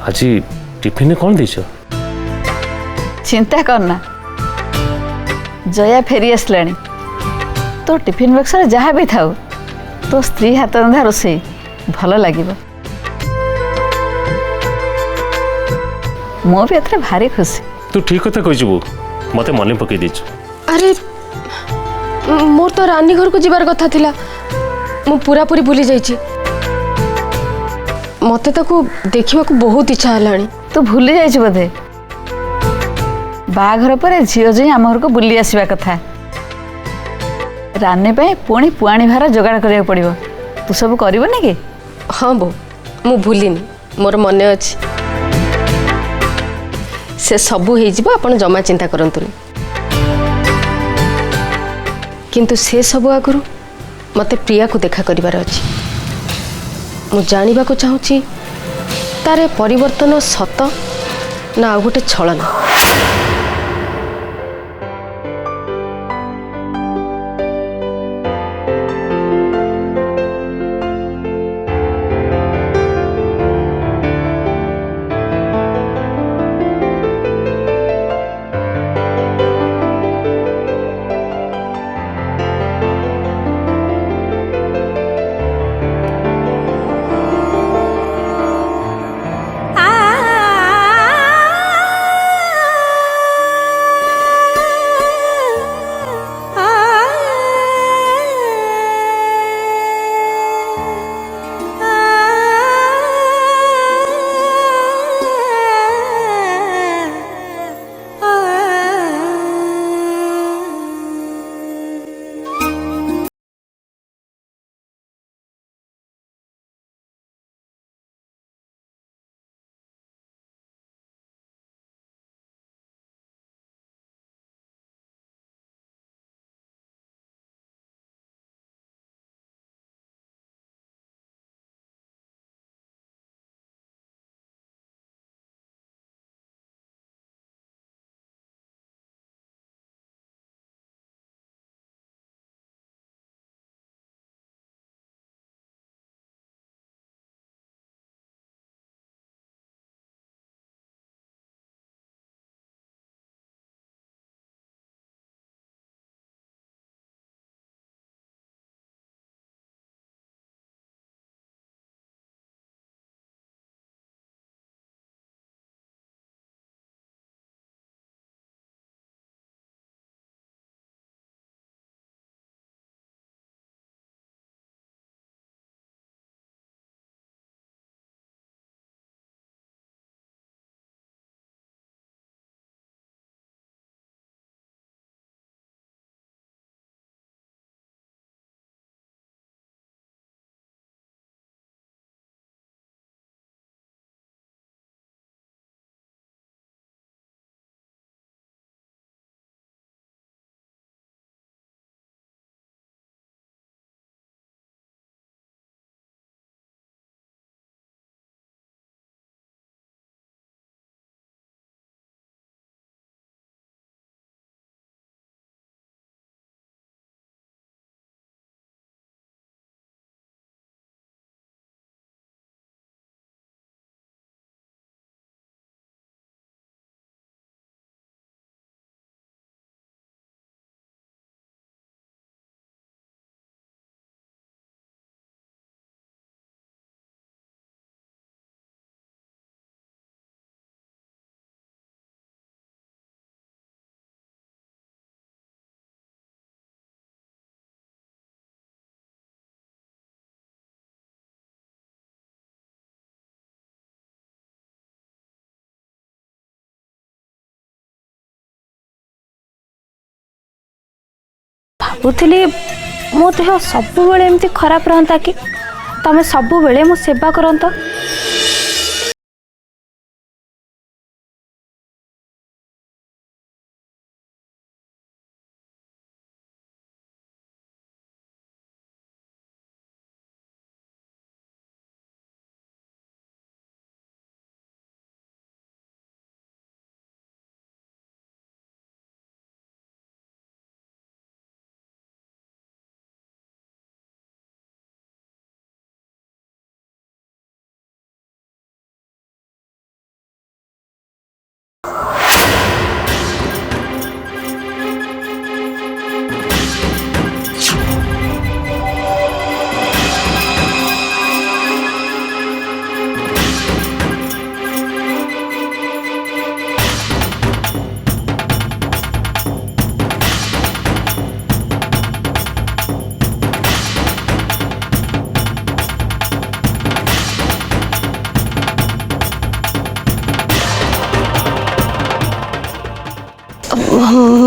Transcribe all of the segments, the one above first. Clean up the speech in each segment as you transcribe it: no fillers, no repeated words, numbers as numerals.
आज टिफिन कौन दीच? चिंता करना, जया फेरी आसलानी। तो टिफिन बक्स जहाँ भी थाउ तो स्त्री हाथ रंधा रोषे भल लगे। मो भी एथरे भारी खुशी। तू ठीक कथा कहीबू, मते मन पकई दीच। अरे मोर तो रानी घर को जीवार कथा थिला, मु पूरा पूरी भूली जाइछि। मते ताको देखिबा को बहुत इच्छा हलानी। तू भूली जाइछ बोधे? बाघर पर झील जी आम घर को बुली आसवा कथा। रानी पे पुणी पुआणी भार जोगाड़ करिया पड़िबो। तू सब करबो कि? हाँ बो, मु भूलिनी, मोर मने अछि। से सबू हो आपण जमा चिंता करंतुनी। किंतु से सबू आगुरु मते प्रिया को देखा करिवार अछि। मु जानिबा को चाहूची तारे परिवर्तन सत ना आ गोटे छलना। भावुली मो देह सब एमती खराब रहता कि तमें सब मो सेवा करंत।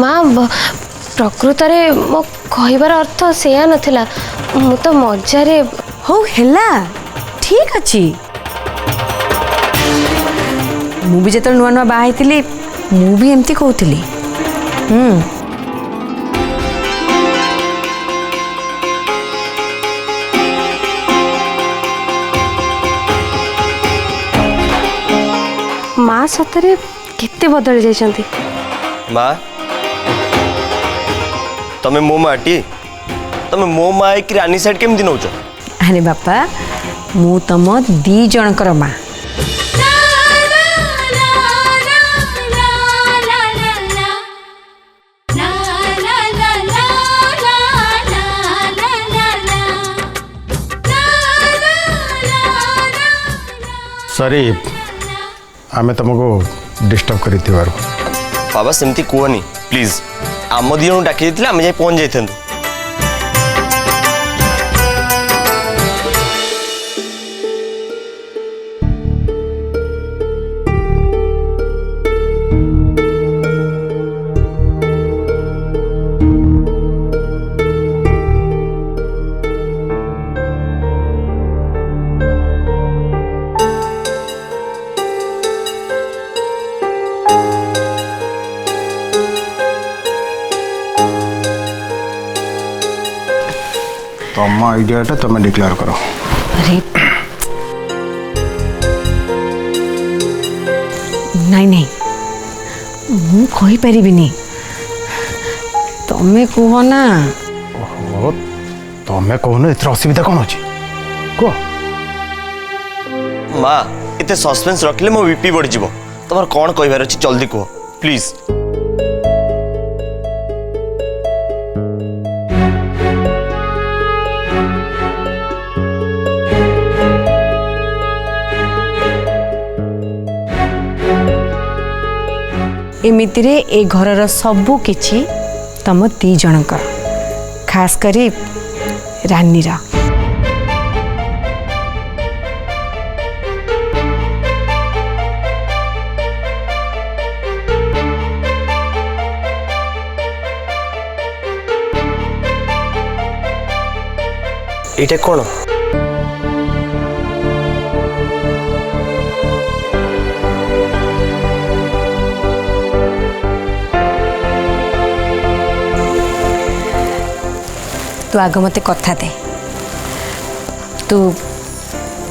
माँ प्रकृत मो कहबार अर्थ सेया नथिला मु तो मजारे हो हेला ठीक अच्छी मु भी जत नुआ नुआ बाहर थी मु भी एमती कहूली माँ सतरे केते बदल जाइछंती माँ तमे मो माटी तमे मो माँ की रानी साइड केमती नौच अरे बापा मु तम दी जनकर माँ सॉरी आमे तुमको डिस्टर्ब करी बाबा सेमती कहनी प्लीज आम दी जन डाकी आम जाए पहुंच जाइए तुम आइडिया तुम डिक्लेयर करो। अरे नहीं नहीं मु कही परिबिनी तमे कह ना ओहो तुम कहन एथर असुविधा कौन अच्छी कह माँ इतने सस्पेंस रखिले मो बीपी बढ़ जीवो तुम कौन कहबार अच्छी जल्दी कह प्लीज एमिति रे ए घरर सबू किछि तम दी जनकर खास करी रानी रा एटा कौन तू आग मते कथा दे तू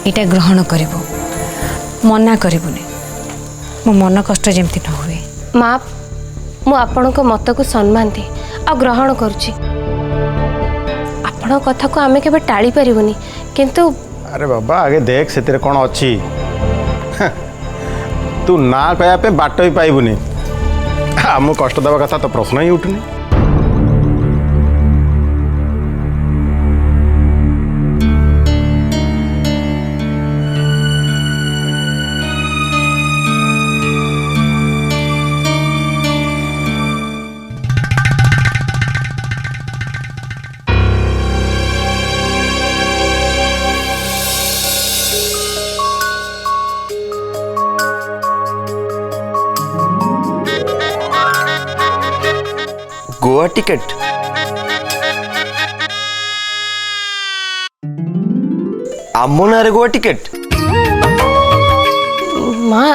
इटा ग्रहण करिबो मना करिबुनी मो मन कष्ट जेमती न हुए। माँ मु आपण मत को सम्मान दे आ ग्रहण करुची आपण कथा को आमे केबे टाली परिबुनी किंतु अरे बाबा आगे देख से कौन अच्छी तू ना कहया पे बाट भी पाइबुनी आम कष्ट देवा कथा तो प्रश्न ही उठुनी। गोवा टिकट आम ना गोवा टिकट माँ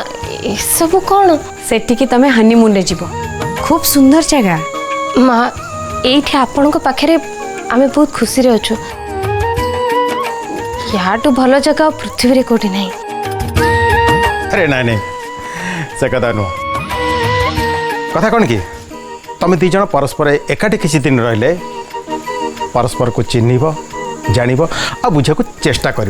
ए सब कौन सेठी तमे हनीमून रे जीवो खूब सुंदर जगह। माँ एठी आपण को पाखरे आमे बहुत खुशी रे अछु याटू भलो जगह पृथ्वी रे कोठी नहीं। अरे नहीं नहीं से कथा नुह कथा कौन कि तुम दी जन परस्पर एकाठी किसी दिन रहिले परस्पर को चिन्हब जानब आ बुझा को चेष्टा कर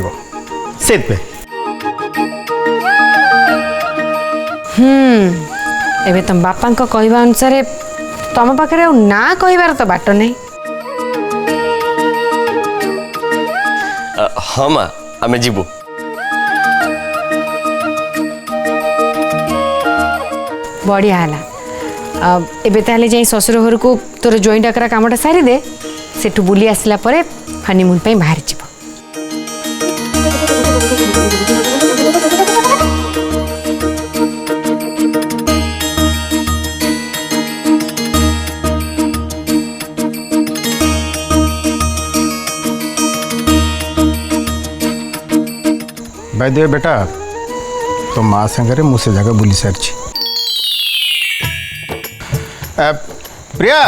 एबे तुम बापा कहवा अनुसार तुम पाखे ना कहबार तो बाट नहीं। हाँ माँ आमे जीवु। बढ़िया है। एबे ताले जाई ससुर घर को तोर जोई डाकरा कामटा सारी दे सेठू बुली आसला परे हनीमून पे बाहर जीव। भाई दे बेटा तो माँ सागर मुझे जगह बुली सारी। प्रिया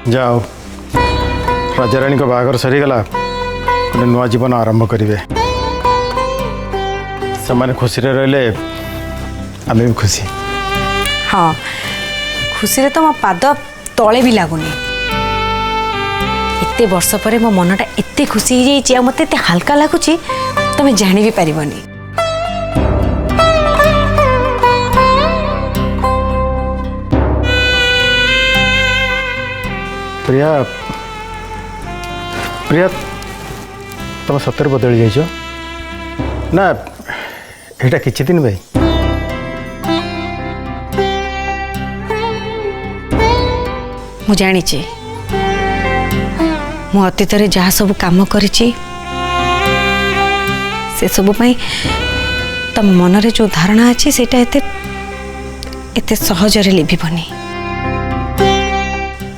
जाओ राजाराणी को बाहागर सरीगला गोटे नुआ जीवन आरंभ करेंगे से खुशी रहिले आम भी खुशी। हाँ खुशी रे तो मो पाद तले भी लगुनि। एते वर्ष पर मो मनटा एते खुशी हो जाइए मत एते हल्का लगुच तुम जानी भी पारिबनी। प्रिया प्रिया तुम सतर बदली जाइछ ना एटा किछि दिन भाई। मु जानी मु अतीत जहाँ सब काम करिछि से सब पई तम मनरे जो धारणा अच्छी सेटा एते एते सहजरे लिभिबनी।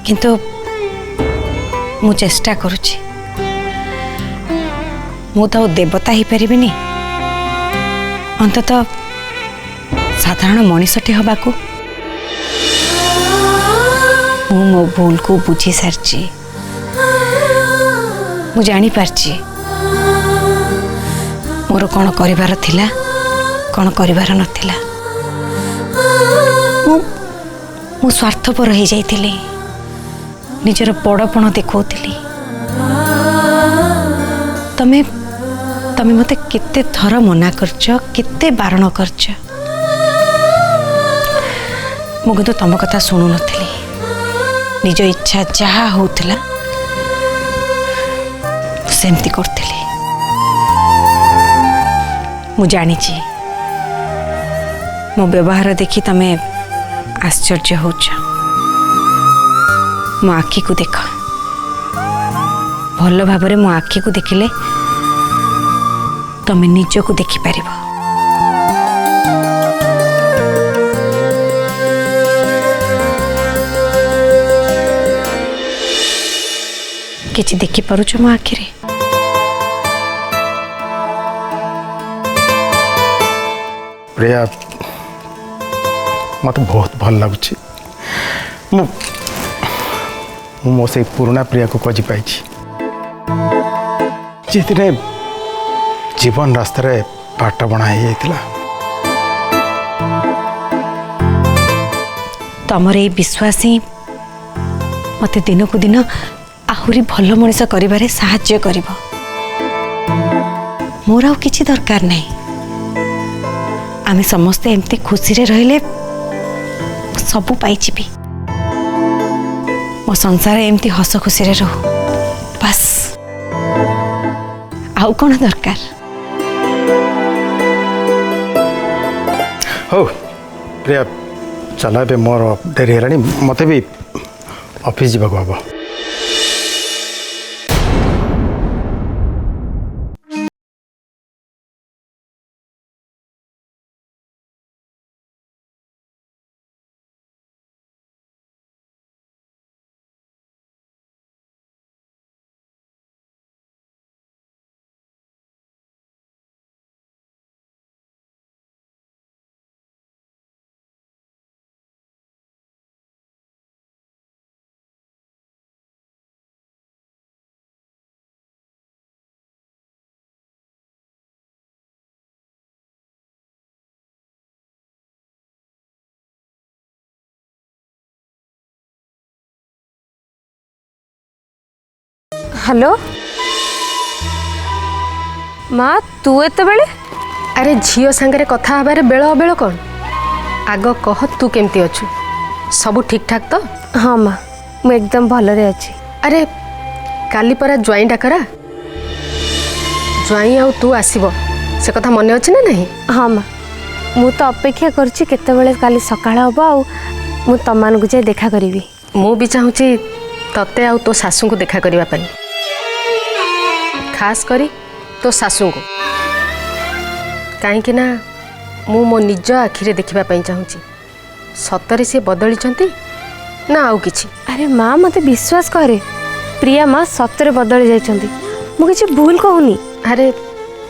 किंतु मु चेष्टा करुछि मु तो देवता ही परिबिनी अंततः साधारण मनीषटे हबाकू मु मो भूल को बुझी सारी। मु जानी पारछि मोर कौन करिवार थिला कौन करिवार नथिला। मु स्वार्थपर हो जाइथिली निजर बड़पण देखौथिली। तमे तमे मते केते थर मना करछ केते बारण करछ मु किंतु तम कथा शुणु नथिली। निज इच्छा जहाँ होउथिला सेमती करथिली। मु जानिछि मो व्यवहार देखी तमे आश्चर्य होछ। मो आखि को देख भल भाव मो आखि को देखिले तमे निजको देखि पारिबो। किछि देखि पारुछ मो आखिरे। प्रिया मत बहुत भल लगुच मो से पुराना प्रिया को खोजी पाई जितने जीवन रास्ता रे बाट बना जाइतिला। तमर ये विश्वास ही मते दिन को दिन आहुरी भल मनीष करिबारे साहाय्य करिबो। मोर आउ किछि दरकार नहीं। आमे समस्ते एमती खुशी रे रहिले सबु पाइछि भी। मो संसार एमती हस खुशी रे रहू बस आउ कोन दरकार। हो प्रिया चला बे मोर डेरी हेलानी मते भी ऑफिस जीवा को हबो। हेलो माँ तू एत बेले अरे झील सांगे कथा हबारे बेल अबेल कौन आग कह तू केमती अच्छु सब ठीक ठाक तो हाँ माँ मु एकदम भलरे अच्छी अरे काली परा ज्वाई डाकरा ज्वाई आउ तू आसीबो से कथा मने अच्छी ना नहीं हाँ माँ मु तो अपेक्षा करछि केतेबेले काली सकाळ हबो आ मु तमान को जाय देखा करिवि मु भी चाहूची तते आउ तो सासू को देखा करबा पई खास करी तो सासू को कहीं ना मु मो निज आखिरे देखिबा पई चाहूची सतरे से बदली चंती ना आउ किछि अरे माँ मते विश्वास करे प्रिया माँ सतरे बदली जाइछंती मु किछि भूल कहूनी अरे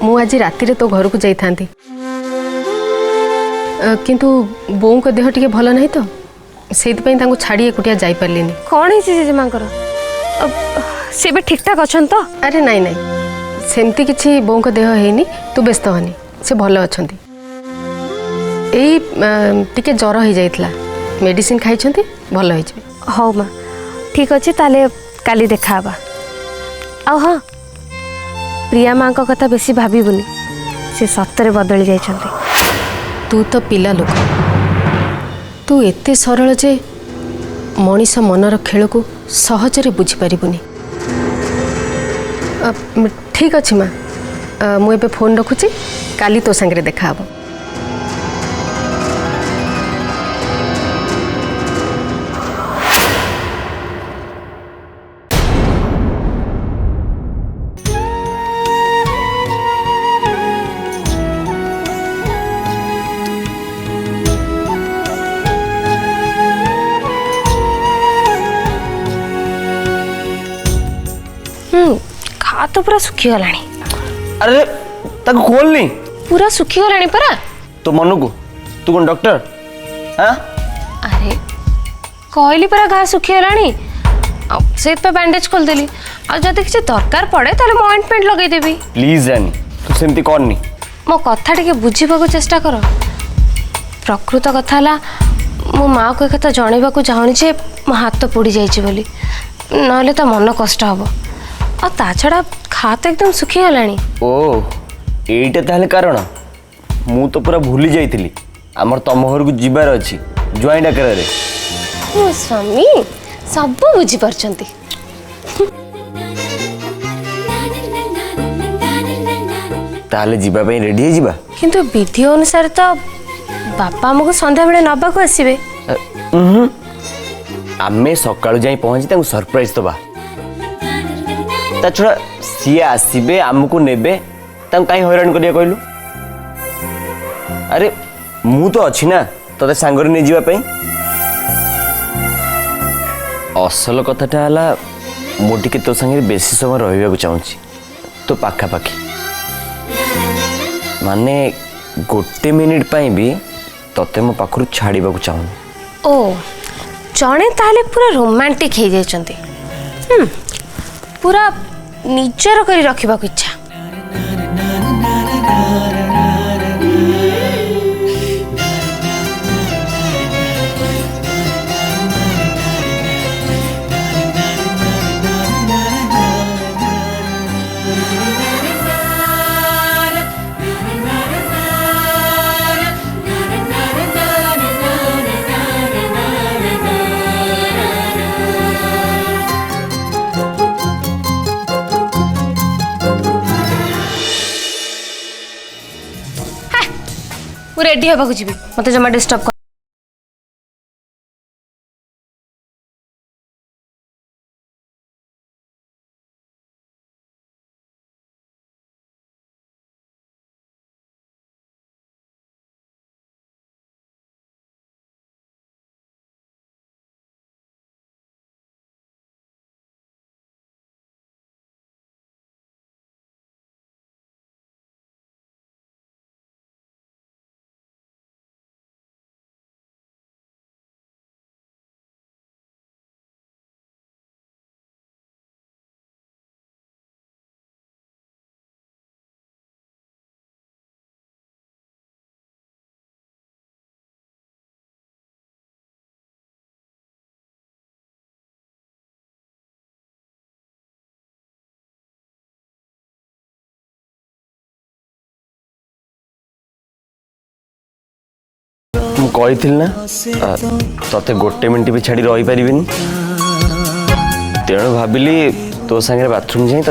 मु आज राति तो घर को जाई थांती किंतु बोऊ को देह टिके भल नहीं तो सेइतपई तांको छाड़ी एकुटिया जाई परलिनी कौन है जेजेमांकर से भी ठीक ठाक अछन तो अरे नहीं नहीं सेमती किछि बोऊ को देह हेनी तू व्यस्त हनी से भल अछंती एई टिके ज्वर हो जाइतला मेडिसिन खाइछंती भल होई जबे हौ माँ ठीक अच्छे ताले काली देखा हबा आ हाँ प्रिया माँ का कथा बेसी भाबुनी से सतरे बदली जाइछंती तू तो पिला लोक तू एते सरल जे मनीष मनर खेल को सहजरे बुझी पारिबुनी ठीक अच्छे माँ मु एबे फोन रखुची काली तो संगे देखा हबो खा तो पूरा सुखी गलानी अरे ताको खोलनी पूरा सुखी गलानी परा तो मनु को तू कौन डॉक्टर हाँ अरे कहली परा घा सुखी गलानी से बैंडेज खोल देली आ जदि किसी दरकार पड़े ताले मो ऑइंटमेंट लगेई देबी प्लीज रानी तू सेमती करनी मो कथा टिके बुझीबाकू चेष्टा कर प्रकृत कथा हला मो माँ को एक जनइबा को चाहूनी जे मो हाथ पोड़ी जाइछि बोली नहले ता मन कष्ट हबो आ ता छड़ा खा तो एकदम सुखी गलानी ओ एईटा ताहले कारण मु तो पूरा भूली जाइतिली हमर तम घर को जिबार अछि ज्वाई डाकरा रे मो स्वामी सब बुझी परछंती ताहले जिबा पई रेडी हे जिबा किंतु विधि अनुसार तो बापा हमको संध्या बेले नबा को आसीबे आमे सकाळु जाई पहुंची तांको सरप्राइज दबा ता छुड़ा सी आसीबे आमको नेबे तांको काई हैरान करिया कहलु अरे मु तो अछि ना तते सांगरे ने जिबा पई असल कथाटा हला मोटी के तो संगे बेसी समय रहिबा को चाहूची तो पाखा पाखी माने गोटे मिनिट पाई भी तते मो पाखरु छाड़ीबा को चाहूनी ओ जणे ताले पूरा रोमांटिक हे जाइछंती पूरा निजर करी रखिबा को इच्छा रेडी होगा मत जमा डिस्टर्ब କହିଥିଲି ନା ତତେ ଗୋଟେ ମିନିଟ୍ ବି ଛାଡ଼ି ରହିପାରିବିନି। ତେଣୁ ଭାବିଲି ତୋ ସାଙ୍ଗରେ ବାଥରୁମ୍ ଯାଇ